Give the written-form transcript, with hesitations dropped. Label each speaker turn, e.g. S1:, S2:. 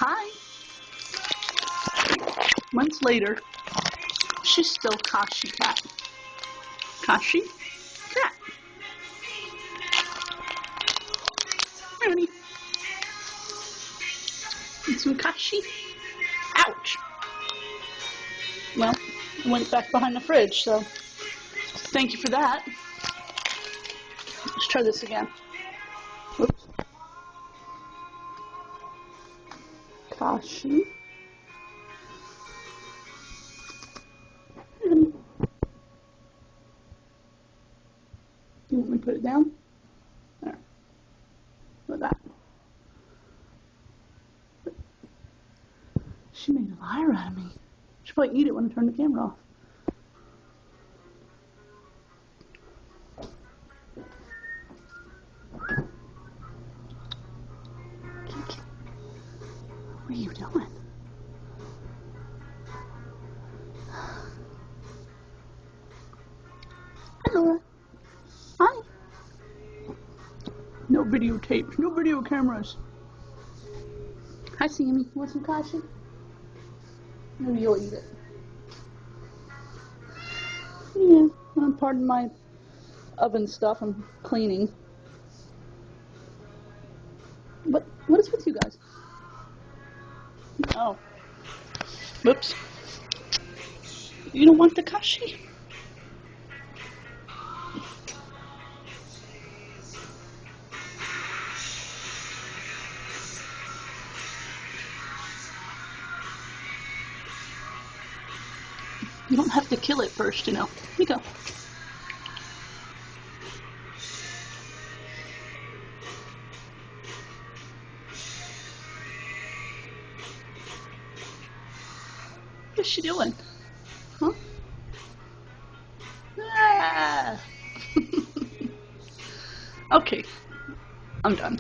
S1: Hi. Months later, she's still Kashi Cat. Kashi Cat. Ready? And some Kashi. Ouch. Well, it went back behind the fridge, so thank you for that. Let's try this again. Whoops. Kashi. You want me to put it down? There. Like that. She made a liar out of me. She'll probably eat it when I turn the camera off. What are you doing? Hello. Hi. No videotapes, no video cameras. Hi, Sammy. Want some Kashi? Maybe you'll eat it. Yeah, pardon my oven stuff. I'm cleaning. What is with you guys? Oh. Whoops. You don't want the Kashi? You don't have to kill it first, you know. Here you go. What's she doing? Huh? Ah. Okay, I'm done.